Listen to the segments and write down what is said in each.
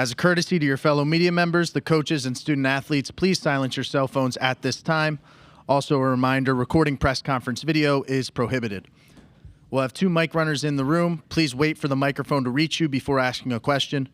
As a courtesy to your fellow media members, the coaches, and student athletes, please silence your cell phones at this time. Also a reminder, recording press conference video is prohibited. We'll have 2 mic runners in the room. Please wait for the microphone to reach you before asking a question.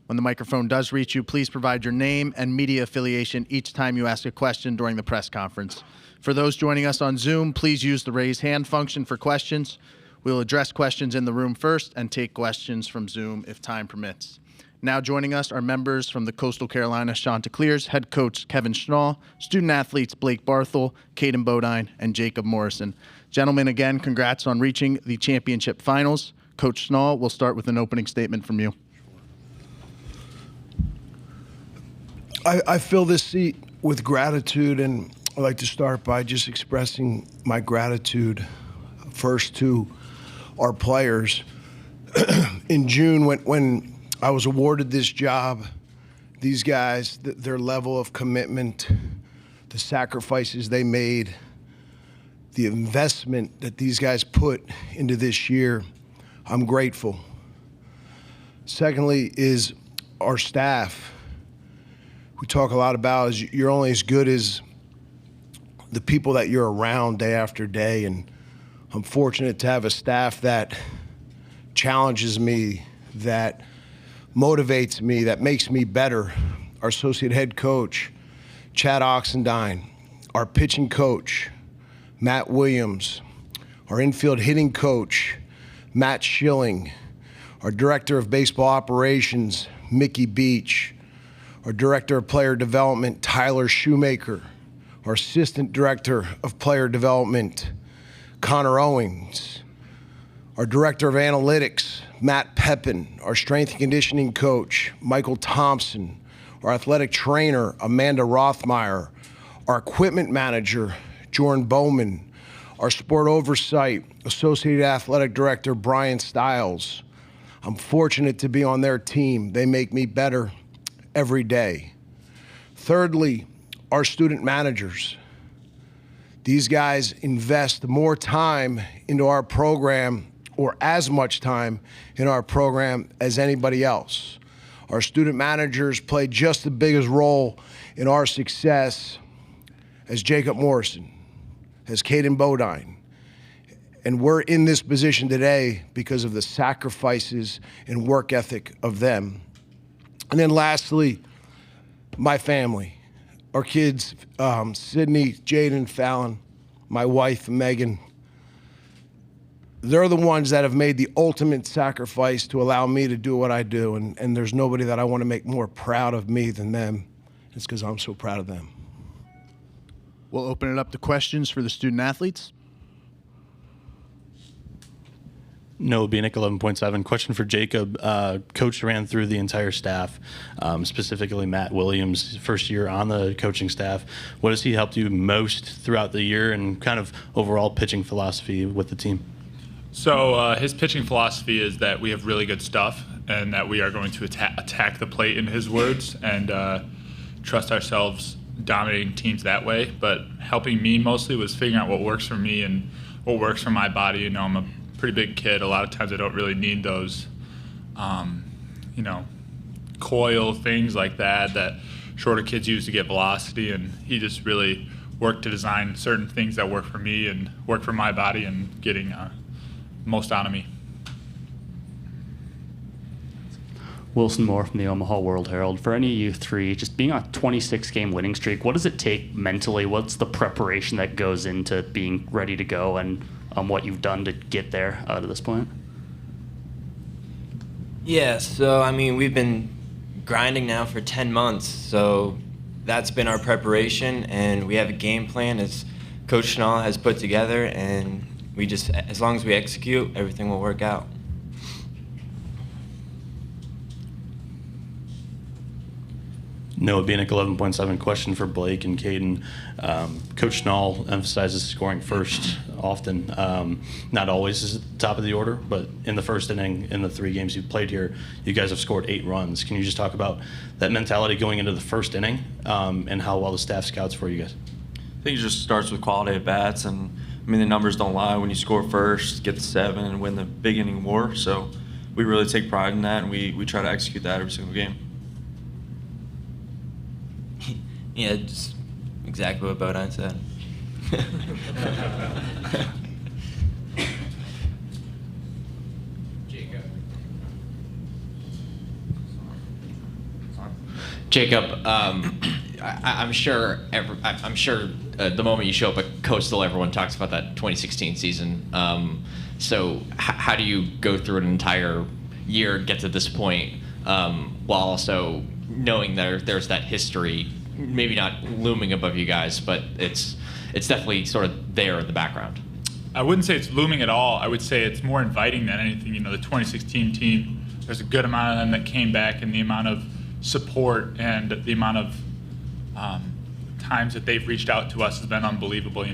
When the microphone does reach you, please provide your name and media affiliation each time you ask a question during the press conference. For those joining us on Zoom, please use the raise hand function for questions. We'll address questions in the room first and take questions from Zoom if time permits. Now joining us are members from the Coastal Carolina Chanticleers, head coach Kevin Schnall, student athletes Blake Barthel, Caden Bodine, and Jacob Morrison. Gentlemen, again, congrats on reaching the championship finals. Coach Schnall, we'll start with an opening statement from you. I fill this seat with gratitude, and I'd like to start by just expressing my gratitude first to our players. In June, when I was awarded this job, these guys, their level of commitment, the sacrifices they made, the investment that these guys put into this year, I'm grateful. Secondly is our staff. We talk a lot about is you're only as good as the people that you're around day after day, and I'm fortunate to have a staff that challenges me, that motivates me, that makes me better. Our associate head coach, Chad Oxendine, our pitching coach, Matt Williams, our infield hitting coach, Matt Schilling, our director of baseball operations, Mickey Beach, our director of player development, Tyler Shoemaker, our assistant director of player development, Connor Owings, our director of analytics, Matt Pepin, our strength and conditioning coach, Michael Thompson, our athletic trainer, Amanda Rothmeyer, our equipment manager, Jordan Bowman, our sport oversight, associate athletic director, Brian Stiles. I'm fortunate to be on their team. They make me better every day. Thirdly, our student managers. These guys invest more time into our program, or as much time in our program as anybody else. Our student managers play just as big a role in our success as Jacob Morrison, as Caden Bodine. And we're in this position today because of the sacrifices and work ethic of them. And then lastly, my family, our kids, Sydney, Jaden, Fallon, my wife, Megan. They're the ones that have made the ultimate sacrifice to allow me to do what I do, and there's nobody that I want to make more proud of me than them. It's because I'm so proud of them. We'll open it up to questions for the student athletes. Noah Bienick, 11.7. Question for Jacob. Coach ran through the entire staff, specifically Matt Williams, first year on the coaching staff. What has he helped you most throughout the year, and kind of overall pitching philosophy with the team? So his pitching philosophy is that we have really good stuff and that we are going to attack the plate, in his words, and trust ourselves dominating teams that way. But helping me mostly was figuring out what works for me and what works for my body. You know, I'm a pretty big kid. A lot of times I don't really need those, coil things like that shorter kids use to get velocity. And he just really worked to design certain things that work for me and work for my body and getting most out of me. Wilson Moore from the Omaha World Herald. For any of you three, just being on a 26-game winning streak, what does it take mentally? What's the preparation that goes into being ready to go, and what you've done to get there to this point? Yeah, so I mean, we've been grinding now for 10 months, so that's been our preparation, and we have a game plan as Coach Schnall has put together, and we just, as long as we execute, everything will work out. Noah Bienick, 11.7. Question for Blake and Caden. Coach Schnall emphasizes scoring first often. Not always is at the top of the order, but in the first inning, in the 3 games you've played here, you guys have scored 8 runs. Can you just talk about that mentality going into the first inning and how well the staff scouts for you guys? I think it just starts with quality at bats, and I mean the numbers don't lie. When you score first, get the 7, and win the big inning war, so we really take pride in that, and we try to execute that every single game. Yeah, just exactly what Bodine said. Jacob, I'm sure the moment you show up at Coastal, everyone talks about that 2016 season. So how do you go through an entire year, get to this point, while also knowing there's that history, maybe not looming above you guys, but it's definitely sort of there in the background? I wouldn't say it's looming at all. I would say it's more inviting than anything. The 2016 team, there's a good amount of them that came back, and the amount of support and the amount of times that they've reached out to us has been unbelievable.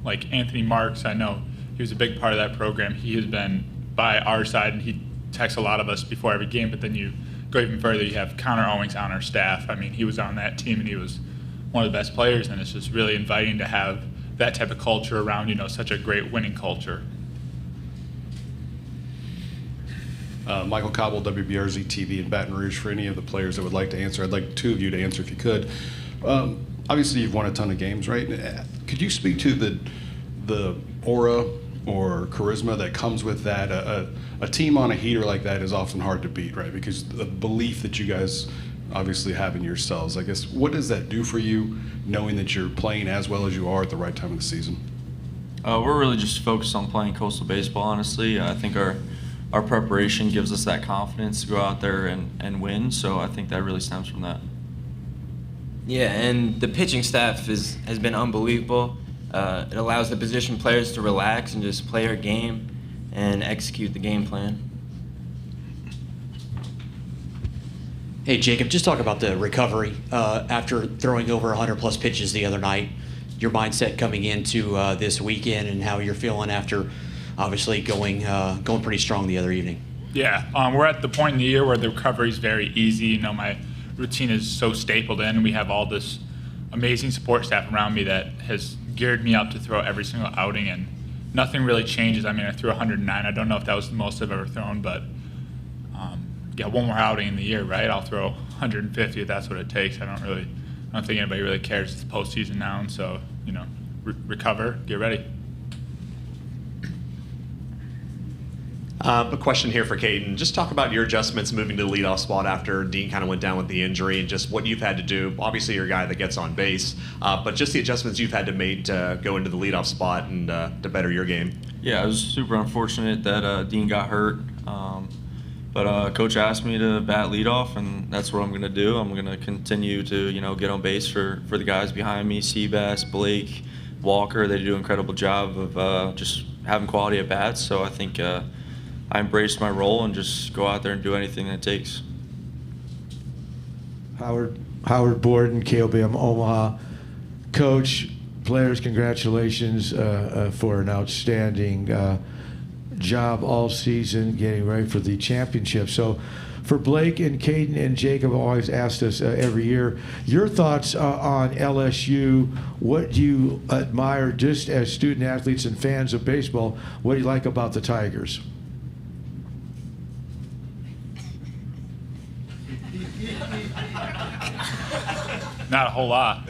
Like Anthony Marks, I know he was a big part of that program. He has been by our side, and he texts a lot of us before every game. But then you go even further, you have Connor Owings on our staff. I mean, he was on that team, and he was one of the best players, and it's just really inviting to have that type of culture around, such a great winning culture. Michael Cobble, WBRZ TV in Baton Rouge. For any of the players that would like to answer, I'd like two of you to answer if you could. Obviously, you've won a ton of games, right? Could you speak to the aura or charisma that comes with that? A team on a heater like that is often hard to beat, right? Because the belief that you guys obviously have in yourselves. I guess, what does that do for you, knowing that you're playing as well as you are at the right time of the season? We're really just focused on playing Coastal baseball, honestly. I think our preparation gives us that confidence to go out there and win, so I think that really stems from that. Yeah, and the pitching staff has been unbelievable. It allows the position players to relax and just play our game and execute the game plan. Hey, Jacob, just talk about the recovery after throwing over 100-plus pitches the other night, your mindset coming into this weekend, and how you're feeling after obviously going pretty strong the other evening. Yeah, we're at the point in the year where the recovery is very easy. My routine is so stapled in, and we have all this amazing support staff around me that has geared me up to throw every single outing, and nothing really changes. I mean, I threw 109. I don't know if that was the most I've ever thrown, but one more outing in the year, right? I'll throw 150 if that's what it takes. I don't think anybody really cares. It's postseason now, and so recover, get ready. A question here for Caden. Just talk about your adjustments moving to the leadoff spot after Dean kind of went down with the injury, and just what you've had to do. Obviously, you're a guy that gets on base, but just the adjustments you've had to make to go into the leadoff spot and to better your game. Yeah, it was super unfortunate that Dean got hurt, but Coach asked me to bat leadoff, and that's what I'm going to do. I'm going to continue to get on base for the guys behind me, Seabass, Blake, Walker. They do an incredible job of just having quality at bats. So I think I embraced my role and just go out there and do anything that it takes. Howard Borden, KOBM Omaha. Coach, players, congratulations for an outstanding job all season getting ready for the championship. So for Blake and Caden and Jacob always asked us every year, your thoughts on LSU. What do you admire just as student athletes and fans of baseball? What do you like about the Tigers? Not a whole lot.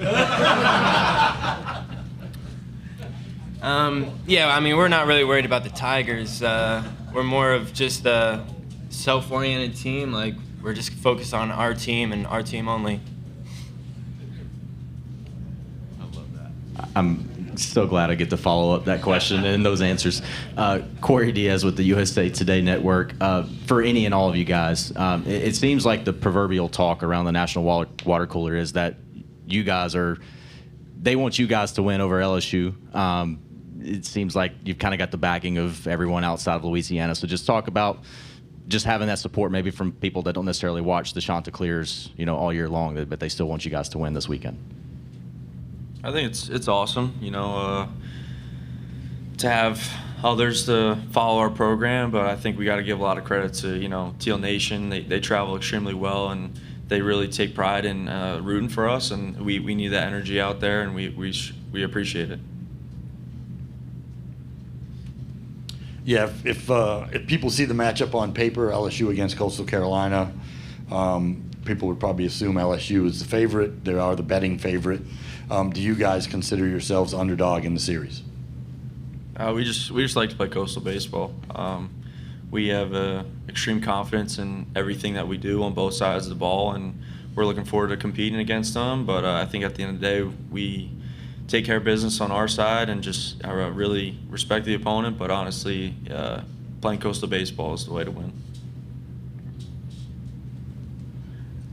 Yeah, I mean, we're not really worried about the Tigers. We're more of just a self-oriented team. Like, we're just focused on our team and our team only. I love that. I'm so glad I get to follow up that question and those answers. Corey Diaz with the USA Today Network. For any and all of you guys, it seems like the proverbial talk around the National Water Cooler is that they want you guys to win over LSU. It seems like you've kind of got the backing of everyone outside of Louisiana. So just talk about just having that support maybe from people that don't necessarily watch the Chanticleers, all year long, but they still want you guys to win this weekend. I think it's awesome, to have others to follow our program, but I think we got to give a lot of credit to, Teal Nation. They travel extremely well, and they really take pride in rooting for us, and we need that energy out there, and we appreciate it. Yeah, if people see the matchup on paper, LSU against Coastal Carolina, people would probably assume LSU is the favorite. They are the betting favorite. Do you guys consider yourselves underdog in the series? We just like to play coastal baseball. We have extreme confidence in everything that we do on both sides of the ball, and we're looking forward to competing against them. But I think at the end of the day, we take care of business on our side and just really respect the opponent. But honestly, playing coastal baseball is the way to win.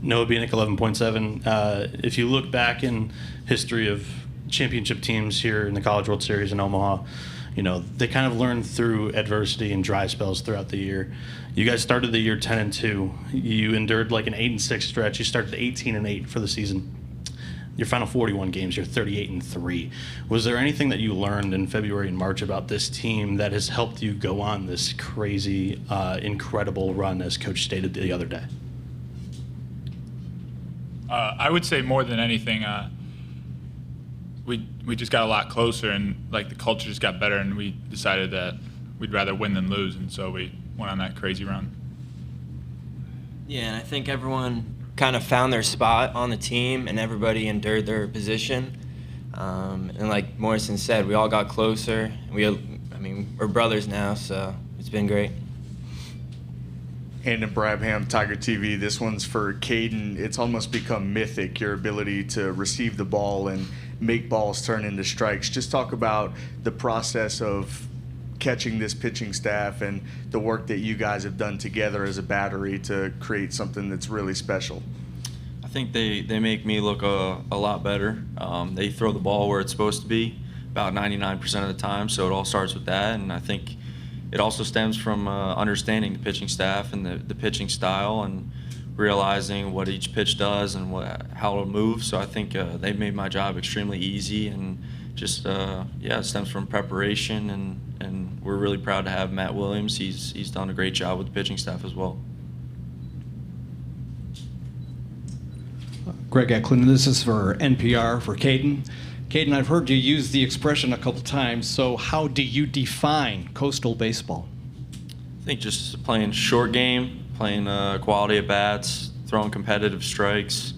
Noah Bieniek, 11.7. If you look back in history of championship teams here in the College World Series in Omaha, you know, they kind of learn through adversity and dry spells throughout the year. You guys started the year 10-2. You endured like an 8-6 stretch. You started 18-8 for the season. Your final 41 games, you're 38-3. Was there anything that you learned in February and March about this team that has helped you go on this crazy, incredible run, as Coach stated the other day? I would say more than anything, we just got a lot closer, and like the culture just got better, and we decided that we'd rather win than lose, and so we went on that crazy run. Yeah, and I think everyone kind of found their spot on the team, and everybody endured their position. And like Morrison said, we all got closer. We're brothers now, so it's been great. Andon Brabham, Tiger TV. This one's for Caden. It's almost become mythic, your ability to receive the ball and make balls turn into strikes. Just talk about the process of catching this pitching staff and the work that you guys have done together as a battery to create something that's really special. I think they make me look a lot better. They throw the ball where it's supposed to be about 99% of the time, so it all starts with that. And I think it also stems from understanding the pitching staff and the pitching style and realizing what each pitch does and how it'll move. So I think they made my job extremely easy, and just it stems from preparation, and we're really proud to have Matt Williams. He's done a great job with the pitching staff as well. Greg Eklund, this is for NPR for Caden. Caden, I've heard you use the expression a couple times, so how do you define coastal baseball? I think just playing short game, playing quality at bats, throwing competitive strikes,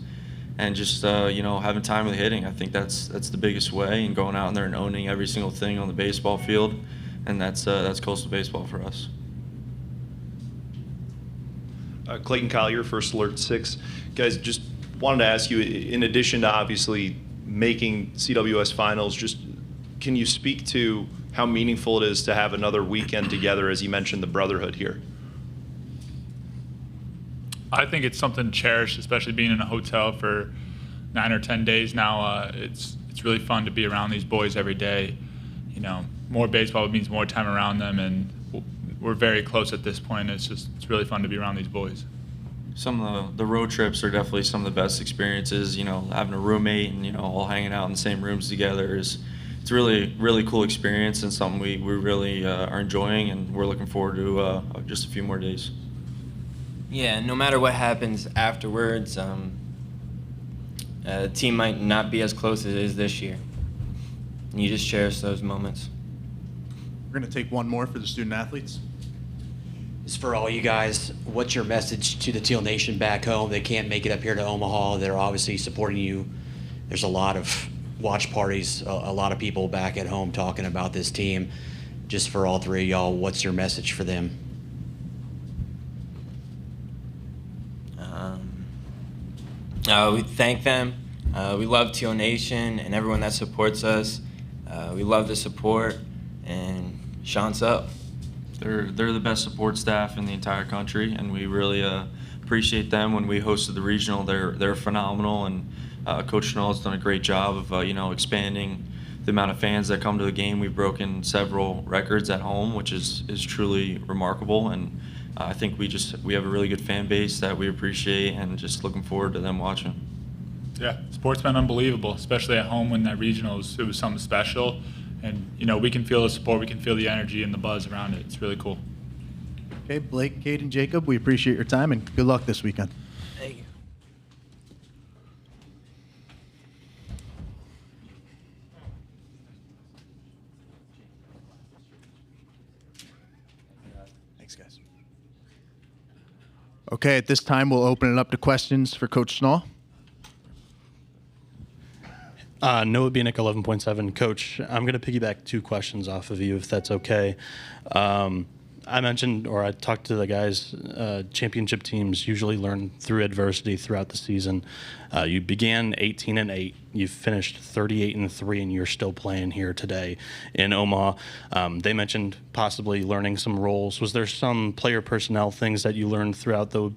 and just having timely hitting. I think that's the biggest way, and going out there and owning every single thing on the baseball field, and that's coastal baseball for us. Clayton Collier, First Alert 6. Guys, just wanted to ask you, in addition to obviously making CWS finals, just can you speak to how meaningful it is to have another weekend together, as you mentioned, the brotherhood here? I think it's something cherished, especially being in a hotel for 9 or 10 days now. It's really fun to be around these boys every day. You know, more baseball means more time around them, and we're very close at this point. It's really fun to be around these boys. Some of the road trips are definitely some of the best experiences. You know, having a roommate and all hanging out in the same rooms together it's really cool experience, and something we really are enjoying, and we're looking forward to just a few more days. Yeah, no matter what happens afterwards, the team might not be as close as it is this year. And you just cherish those moments. We're going to take one more for the student athletes. It's for all you guys. What's your message to the Teal Nation back home? They can't make it up here to Omaha. They're obviously supporting you. There's a lot of watch parties, a lot of people back at home talking about this team. Just for all three of y'all, what's your message for them? We thank them. We love Teal Nation and everyone that supports us. We love the support, and Sean's up. They're the best support staff in the entire country, and we really appreciate them. When we hosted the regional, they're phenomenal, and Coach Schnall has done a great job of expanding the amount of fans that come to the game. We've broken several records at home, which is truly remarkable, and I think we have a really good fan base that we appreciate, and just looking forward to them watching. Yeah, sport's been unbelievable, especially at home when that regional it was something special. And, we can feel the support, we can feel the energy and the buzz around it. It's really cool. Okay, Blake, Cade, and Jacob, we appreciate your time, and good luck this weekend. Thank you. Thanks, guys. Okay, at this time, we'll open it up to questions for Coach Schnall. Noah Bieniek, 11.7. Coach, I'm going to piggyback 2 questions off of you, if that's okay. I mentioned, or I talked to the guys, championship teams usually learn through adversity throughout the season. You began 18-8, you finished 38-3, and you're still playing here today in Omaha. They mentioned possibly learning some roles. Was there some player personnel things that you learned throughout the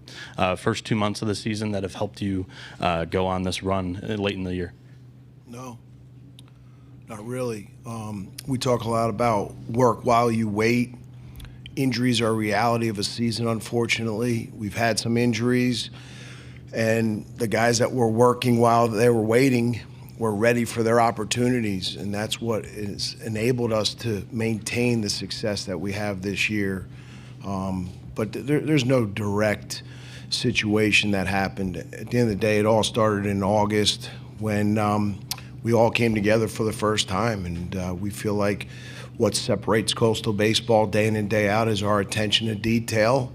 first 2 months of the season that have helped you go on this run late in the year? No, not really. We talk a lot about work while you wait. Injuries are a reality of a season, unfortunately. We've had some injuries, and the guys that were working while they were waiting were ready for their opportunities, and that's what has enabled us to maintain the success that we have this year. But there's no direct situation that happened. At the end of the day, it all started in August when we all came together for the first time, and we feel like what separates Coastal baseball day in and day out is our attention to detail,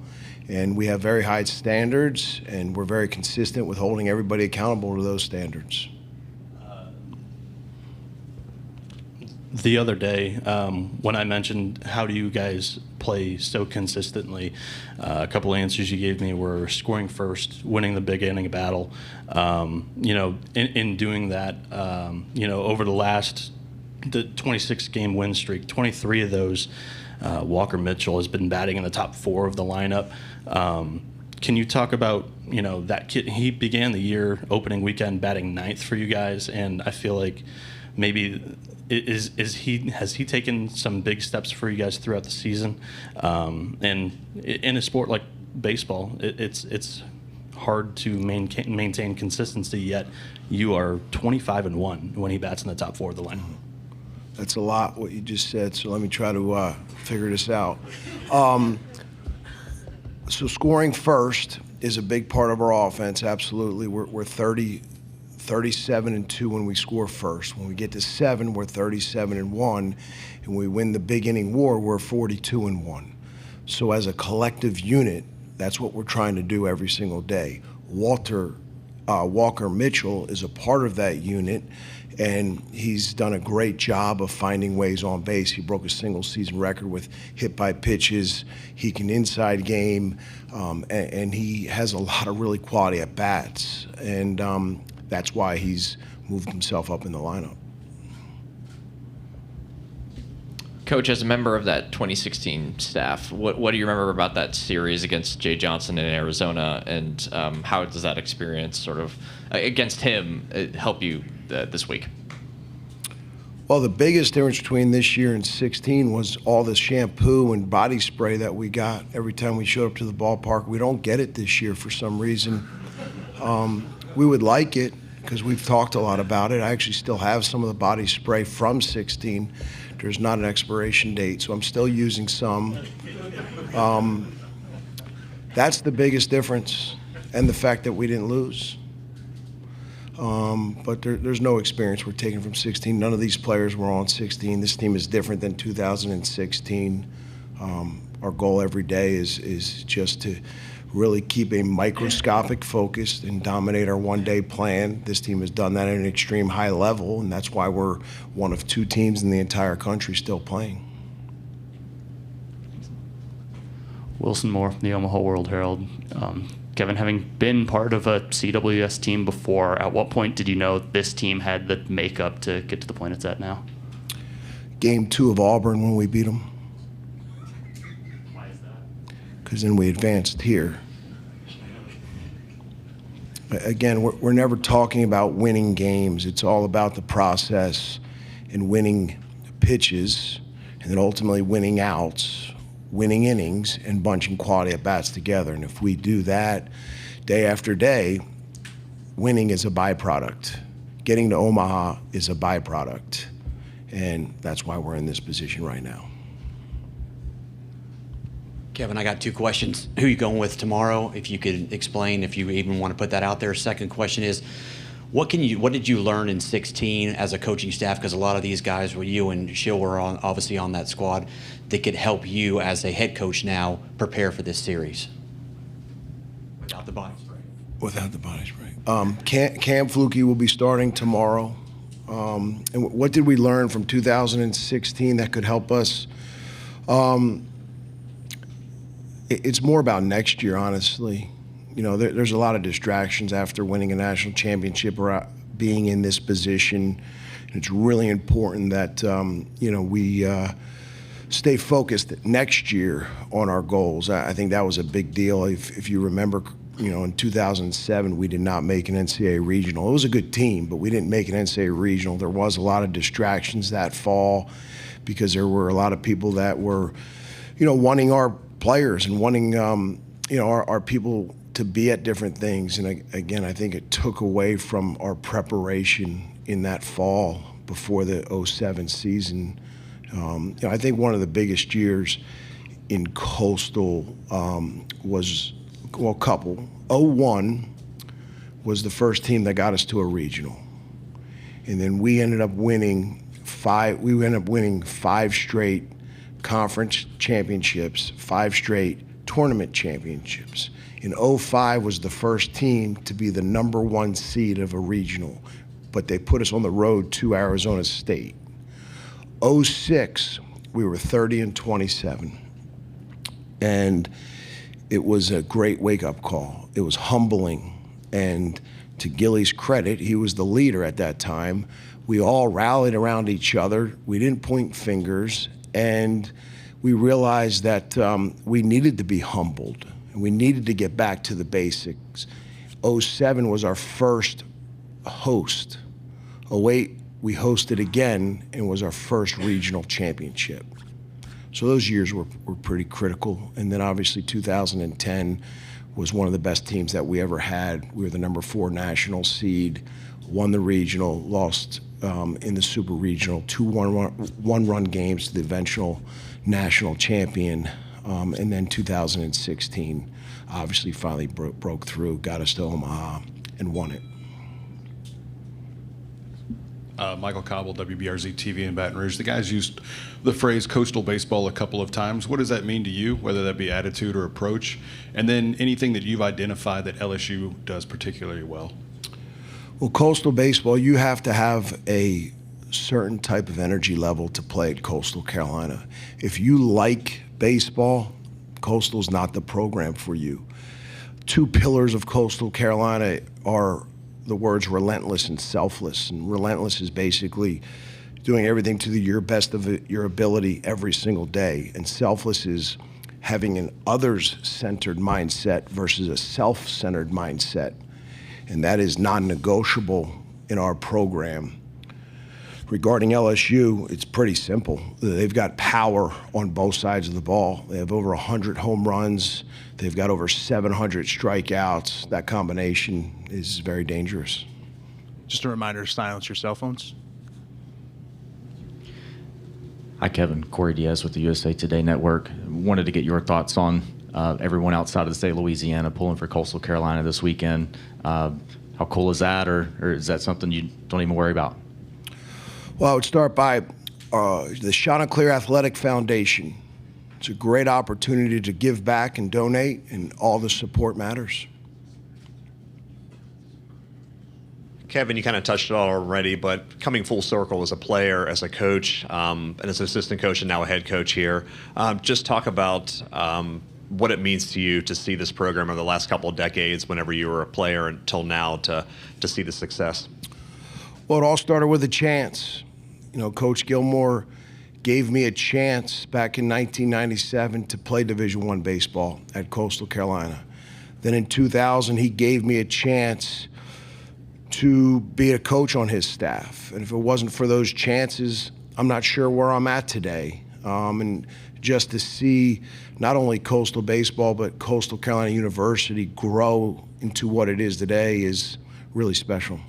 and we have very high standards, and we're very consistent with holding everybody accountable to those standards. The other day, when I mentioned how do you guys play so consistently, a couple of answers you gave me were scoring first, winning the big inning battle. In doing that, over the 26-game win streak, 23 of those, Walker Mitchell has been batting in the top 4 of the lineup. Can you talk about, that kid? He began the year opening weekend batting 9th for you guys, and I feel like maybe has he taken some big steps for you guys throughout the season? And in a sport like baseball, it's hard to maintain consistency, yet you are 25-1 when he bats in the top 4 of the lineup. That's a lot, what you just said, so let me try to figure this out. So scoring first is a big part of our offense, absolutely. We're 37-2 when we score first. When we get to 7, we're 37-1, and we win the big inning war, we're 42-1. So as a collective unit, that's what we're trying to do every single day. Walker Mitchell is a part of that unit, and he's done a great job of finding ways on base. He broke a single-season record with hit by pitches. He can inside game, and he has a lot of really quality at bats, and that's why he's moved himself up in the lineup. Coach, as a member of that 2016 staff, what do you remember about that series against Jay Johnson in Arizona, and how does that experience sort of against him help you this week? Well, the biggest difference between this year and 16 was all the shampoo and body spray that we got every time we showed up to the ballpark. We don't get it this year for some reason. We would like it because we've talked a lot about it. I actually still have some of the body spray from 16. There's not an expiration date, so I'm still using some. That's the biggest difference, and the fact that we didn't lose. But there's no experience we're taking from 16. None of these players were on 16. This team is different than 2016. Our goal every day is just to really keep a microscopic focus and dominate our one-day plan. This team has done that at an extreme high level, and that's why we're one of 2 teams in the entire country still playing. Wilson Moore from the Omaha World Herald. Kevin, having been part of a CWS team before, at what point did you know this team had the makeup to get to the point it's at now? Game 2 of Auburn when we beat them. Why is that? Because then we advanced here. Again, we're never talking about winning games. It's all about the process and winning pitches, and then ultimately winning outs, winning innings, and bunching quality at bats together. And if we do that day after day, winning is a byproduct. Getting to Omaha is a byproduct. And that's why we're in this position right now. Kevin, I got 2 questions. Who are you going with tomorrow? If you could explain, if you even want to put that out there. Second question is, what did you learn in 16 as a coaching staff? Because a lot of these guys, you and Shill were obviously on that squad, that could help you as a head coach now prepare for this series. the bodies break. Without the bodies break. Cam Flukie will be starting tomorrow. And what did we learn from 2016 that could help us? It's more about next year, honestly. You know, there's a lot of distractions after winning a national championship or being in this position. And it's really important that, we stay focused next year on our goals. I think that was a big deal. If you remember, in 2007, we did not make an NCAA regional. It was a good team, but we didn't make an NCAA regional. There was a lot of distractions that fall because there were a lot of people that were, wanting our players and wanting, our people to be at different things. And again, I think it took away from our preparation in that fall before the 07 season. I think one of the biggest years in Coastal was, a couple. 01 was the first team that got us to a regional. And then we ended up winning five straight conference championships, 5 straight tournament championships. In 05 was the first team to be the #1 seed of a regional, but they put us on the road to Arizona State. 06, we were 30-27. And it was a great wake-up call. It was humbling. And to Gilly's credit, he was the leader at that time. We all rallied around each other. We didn't point fingers. And we realized that we needed to be humbled. And we needed to get back to the basics. 07 was our first host. 08, we hosted again and was our first regional championship. So those years were pretty critical. And then obviously 2010 was one of the best teams that we ever had. We were the #4 national seed, won the regional, lost in the super regional, 2 one-run games to the eventual national champion. And then 2016 obviously finally broke through, got us to Omaha, and won it. Michael Cobble, WBRZ TV in Baton Rouge. The guys used the phrase coastal baseball a couple of times. What does that mean to you, whether that be attitude or approach? And then anything that you've identified that LSU does particularly well? Well, coastal baseball, you have to have a certain type of energy level to play at Coastal Carolina. If you like baseball, Coastal's not the program for you. 2 pillars of Coastal Carolina are the words relentless and selfless. And relentless is basically doing everything to your best of your ability every single day. And selfless is having an others-centered mindset versus a self-centered mindset. And that is non-negotiable in our program. Regarding LSU, it's pretty simple. They've got power on both sides of the ball. They have over 100 home runs. They've got over 700 strikeouts. That combination is very dangerous. Just a reminder, silence your cell phones. Hi, Kevin. Corey Diaz with the USA Today Network. Wanted to get your thoughts on everyone outside of the state of Louisiana pulling for Coastal Carolina this weekend. How cool is that, or is that something you don't even worry about? Well, I would start by the Chanticleer Athletic Foundation. It's a great opportunity to give back and donate, and all the support matters. Kevin, you kind of touched it all already, but coming full circle as a player, as a coach, and as an assistant coach and now a head coach here, just talk about what it means to you to see this program over the last couple of decades, whenever you were a player until now, to see the success. Well, it all started with a chance. Coach Gilmore gave me a chance back in 1997 to play Division I baseball at Coastal Carolina. Then in 2000, he gave me a chance to be a coach on his staff. And if it wasn't for those chances, I'm not sure where I'm at today. And just to see not only Coastal baseball, but Coastal Carolina University grow into what it is today is really special.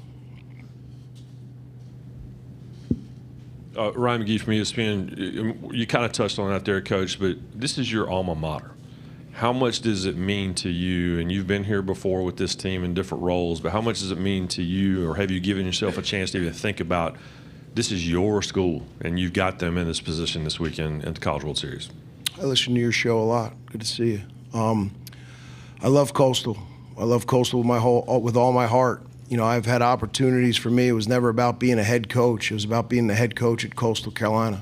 Ryan McGee from ESPN. You kind of touched on that there, Coach, but this is your alma mater. How much does it mean to you, and you've been here before with this team in different roles, but how much does it mean to you, or have you given yourself a chance to even think about this is your school, and you've got them in this position this weekend at the College World Series? I listen to your show a lot. Good to see you. I love Coastal. I love Coastal with all my heart. You know, I've had opportunities. For me, it was never about being a head coach. It was about being the head coach at Coastal Carolina.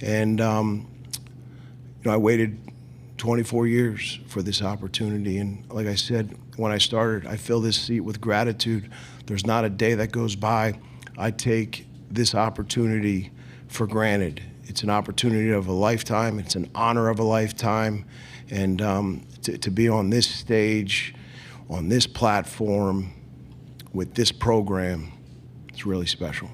And, you know, I waited 24 years for this opportunity. And like I said, when I started, I fill this seat with gratitude. There's not a day that goes by I take this opportunity for granted. It's an opportunity of a lifetime. It's an honor of a lifetime. And to be on this stage, on this platform, with this program, it's really special.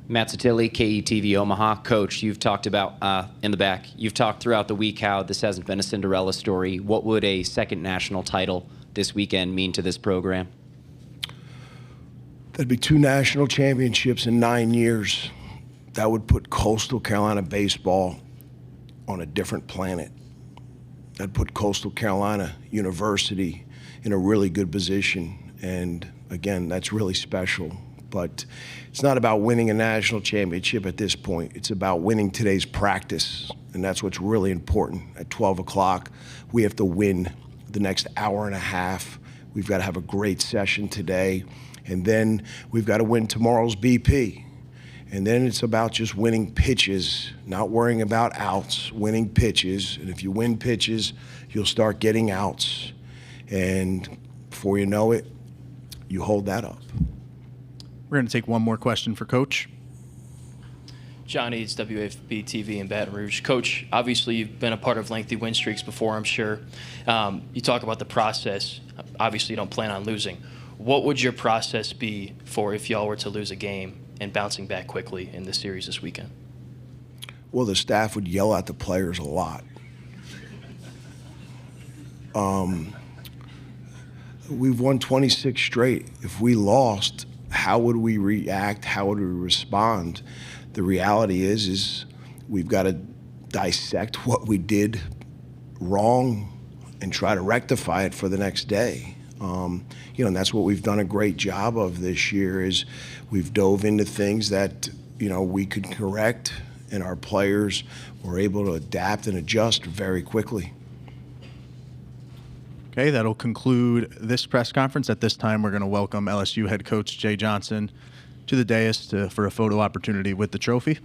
Matt Satilli, KETV Omaha. Coach, you've talked about, in the back, you've talked throughout the week how this hasn't been a Cinderella story. What would a second national title this weekend mean to this program? That'd be 2 national championships in 9 years. That would put Coastal Carolina baseball on a different planet. That'd put Coastal Carolina University in a really good position. And again, that's really special. But it's not about winning a national championship at this point. It's about winning today's practice. And that's what's really important. At 12 o'clock, we have to win the next hour and a half. We've got to have a great session today. And then we've got to win tomorrow's BP. And then it's about just winning pitches, not worrying about outs, winning pitches. And if you win pitches, you'll start getting outs. And before you know it, you hold that up. We're going to take one more question for Coach. John Eads, WFB TV in Baton Rouge. Coach, obviously you've been a part of lengthy win streaks before, I'm sure. You talk about the process. Obviously you don't plan on losing. What would your process be for if y'all were to lose a game and bouncing back quickly in the series this weekend? Well, the staff would yell at the players a lot. We've won 26 straight. If we lost, how would we react? How would we respond? The reality is we've got to dissect what we did wrong and try to rectify it for the next day. You know, and that's what we've done a great job of this year is we've dove into things that, you know, we could correct, and our players were able to adapt and adjust very quickly. Okay, that'll conclude this press conference. At this time, we're going to welcome LSU head coach Jay Johnson to the dais for a photo opportunity with the trophy.